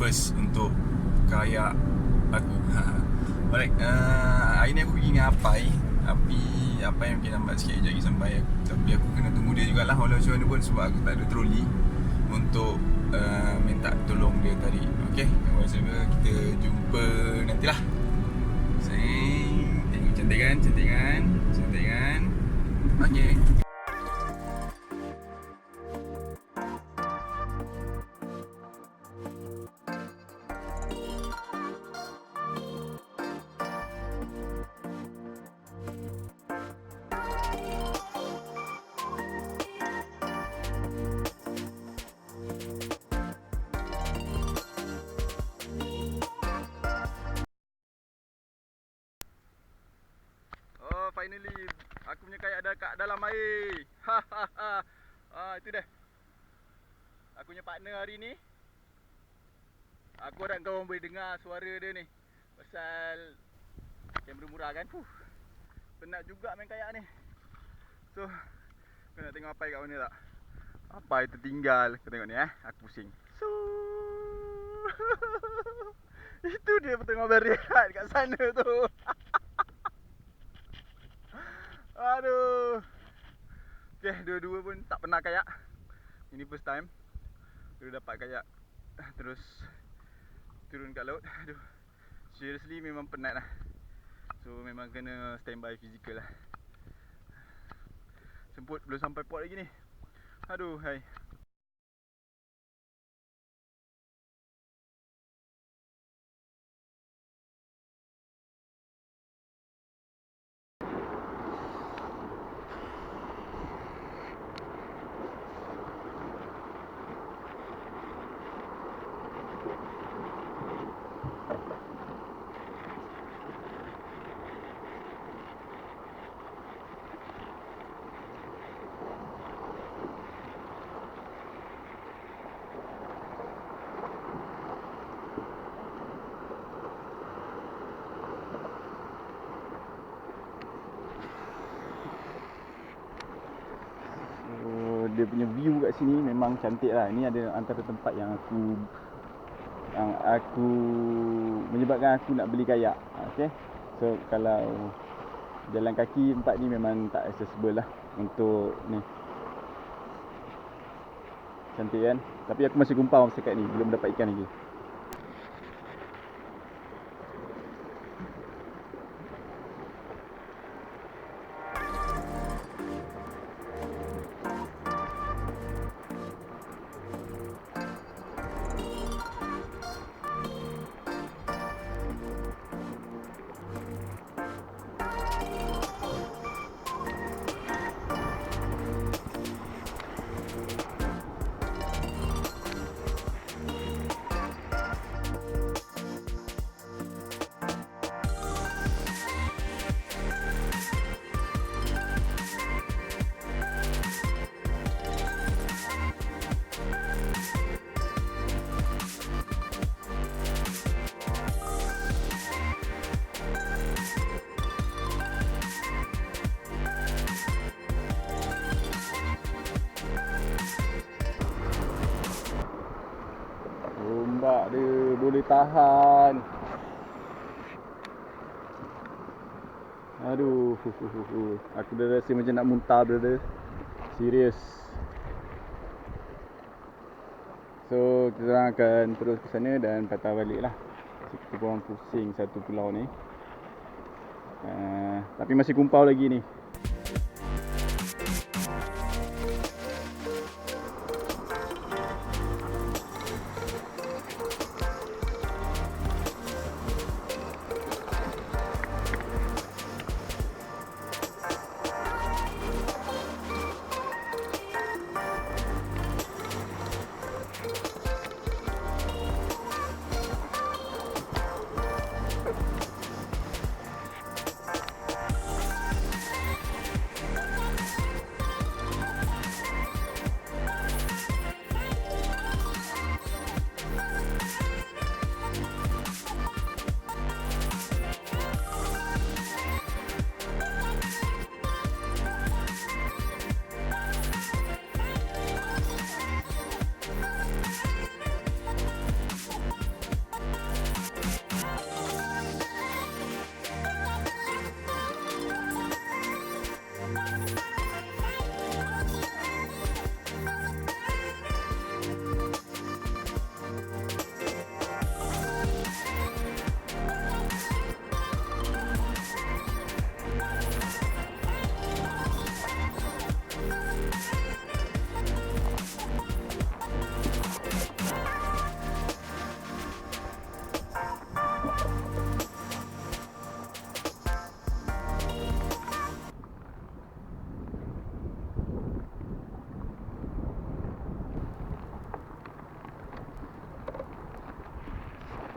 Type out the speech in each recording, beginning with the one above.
first untuk kayak aku. Alright, hari ni aku pergi dengan Apai yang mungkin lambat sikit je lagi sampai. Tapi aku kena tunggu dia jugalah walau macam mana pun, sebab aku tak ada troli untuk minta tolong dia tarik. Okay, kita jumpa nantilah. Tengok cantik kan. Okay. Finally, aku punya kayak ada kat dalam air. Itu dah. Aku punya partner hari ni. Aku harap kau boleh dengar suara dia ni. Pasal kamera murah kan. Penat juga main kayak ni. So, kau nak tengok Apai kat mana tak? Apai tertinggal. Kau tengok ni aku pusing. Itu dia tengah berehat kat sana tu. Aduh. Okay, dua-dua pun tak pernah kayak. Ini first time dia dapat kayak terus turun kat laut. Aduh, seriously memang penat lah. So memang kena standby fizikal lah. Semput belum sampai port lagi ni. Aduh, hai. Dia punya view kat sini memang cantik lah. Ini ada antara tempat yang aku menyebabkan aku nak beli kayak. Okay, so kalau jalan kaki tempat ni memang tak accessible lah untuk ni. Cantik kan? Tapi aku masih gumpal setakat ni, belum dapat ikan lagi. Ombak dia boleh tahan. Aduh, aku dah rasa macam nak muntah, brother. Serius. So, kita orang akan terus ke sana dan patah balik lah. Kita orang pusing satu pulau ni. Tapi masih kumpau lagi ni.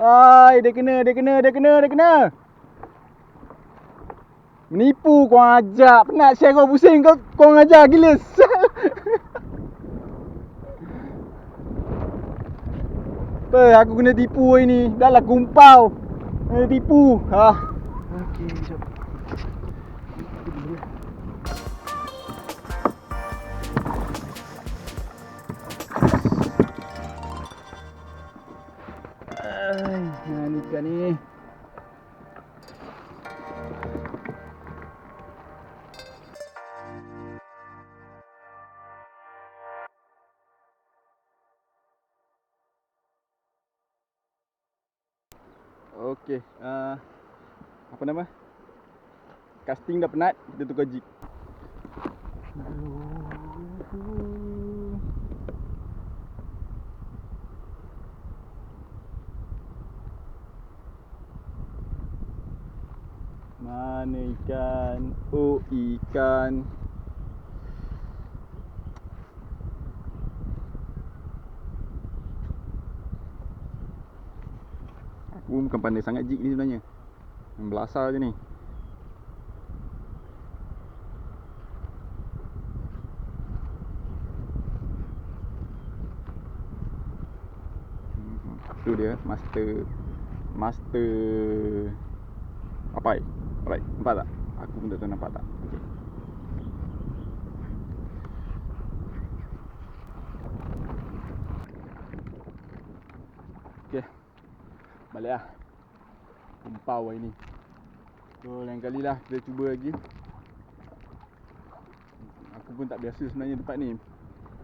Hai, dia kena. Menipu kau ajak. Penat share kau pusing kau ngajar gila. Apa aku kena tipu hari ni. Dah lah kumpau. Kena tipu. Okey, jap. Ni ikan ni. Okey, apa nama? Casting dah penat, kita tukar jig. Mana ikan? Oh, ikan. Aku bukan pandai sangat jig ni sebenarnya. Belasah je ni. Tu dia master papai. Alright, nampak tak? Aku pun tak tahu nampak tak. Okey. Balik lah. Kumpau hari ni. So lain kali lah kita cuba lagi. Aku pun tak biasa sebenarnya tempat ni.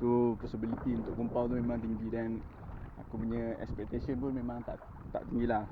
So possibility untuk kumpau tu memang tinggi dan aku punya expectation pun memang tak tinggi lah.